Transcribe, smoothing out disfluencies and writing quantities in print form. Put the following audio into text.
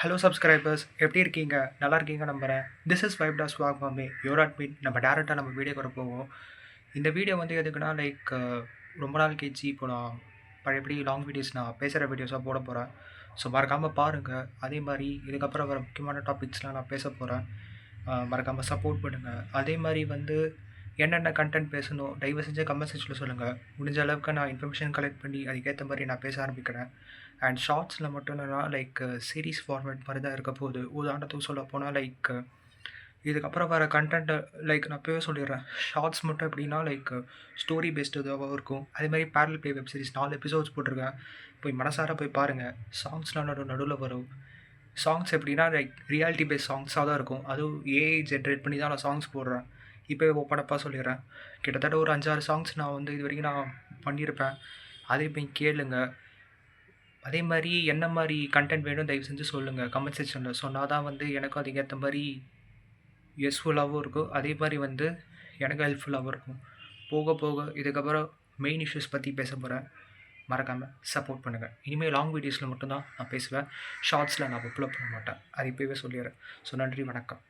Hello subscribers, எப்படி இருக்கீங்க? நல்லா இருக்கீங்க நம்புறேன். This is vibe toss walk mummy your admit. நம்ம டேரெக்டாக நம்ம வீடியோ கூட போவோம். இந்த வீடியோ வந்து எதுக்குன்னா ரொம்ப நாள் கழிச்சு இப்போ நான் பழையபடி லாங் வீடியோஸ் நான் பேசுகிற வீடியோஸாக போட போகிறேன். ஸோ மறக்காமல் பாருங்கள். அதே மாதிரி இதுக்கப்புறம் வர முக்கியமான டாபிக்ஸ்லாம் நான் பேச போகிறேன். மறக்காமல் சப்போர்ட் பண்ணுங்கள். அதே மாதிரி வந்து என்னென்ன கண்டென்ட் பேசணும் தயவு செஞ்சு கமெண்ட் செக்ஷனில் சொல்லுங்கள். முடிஞ்ச அளவுக்கு நான் இன்ஃபர்மேஷன் கலெக்ட் பண்ணி அதுக்கேற்ற மாதிரி நான் பேச ஆரம்பிக்கிறேன். அண்ட் ஷார்ட்ஸில் மட்டும் என்னன்னா சீரீஸ் ஃபார்மேட் மாதிரி தான் இருக்க போகுது. உதாரணத்துக்கு சொல்ல போனால் இதுக்கப்புறம் வர கண்டென்ட்டை நான் இப்போவே சொல்லிடுறேன். ஷார்ட்ஸ் மட்டும் எப்படின்னா ஸ்டோரி பேஸ்டு இதாகவும் இருக்கும். அதே மாதிரி பேரல் ப்ளே வெப் சீரிஸ் 4 எபிசோட்ஸ் போட்டிருக்கேன். போய் மனசார போய் பாருங்கள். சாங்ஸ்லாம் நடுவில் வரும். சாங்ஸ் எப்படின்னா ரியாலிட்டி பேஸ்ட் சாங்ஸாக தான் இருக்கும். அதுவும் ஏஐ ஜென்ரேட் பண்ணி தான் நான் சாங்ஸ் போடுறேன். இப்போவே ஓப்பனப்பாக சொல்லிடுறேன். கிட்டத்தட்ட ஒரு 5-6 சாங்ஸ் நான் வந்து இது வரைக்கும் நான் பண்ணியிருப்பேன். அதே போய் கேளுங்க. அதே மாதிரி என்ன மாதிரி கண்டென்ட் வேணும் தயவு செஞ்சு சொல்லுங்கள் கமெண்ட் செக்ஷனில். சொன்னால் தான் வந்து எனக்கும் அதுக்கேற்ற மாதிரி யூஸ்ஃபுல்லாகவும் இருக்கும். அதே மாதிரி வந்து எனக்கு ஹெல்ப்ஃபுல்லாகவும் இருக்கும். போக போக இதுக்கப்புறம் மெயின் இஷ்யூஸ் பற்றி பேச போகிறேன். மறக்காமல் சப்போர்ட் பண்ணுங்கள். இனிமேல் லாங் வீடியோஸில் மட்டும்தான் நான் பேசுவேன். ஷார்ட்ஸில் நான் அப்லோட் பண்ண மாட்டேன். அது இப்போவே சொல்லிடுறேன். ஸோ நன்றி, வணக்கம்.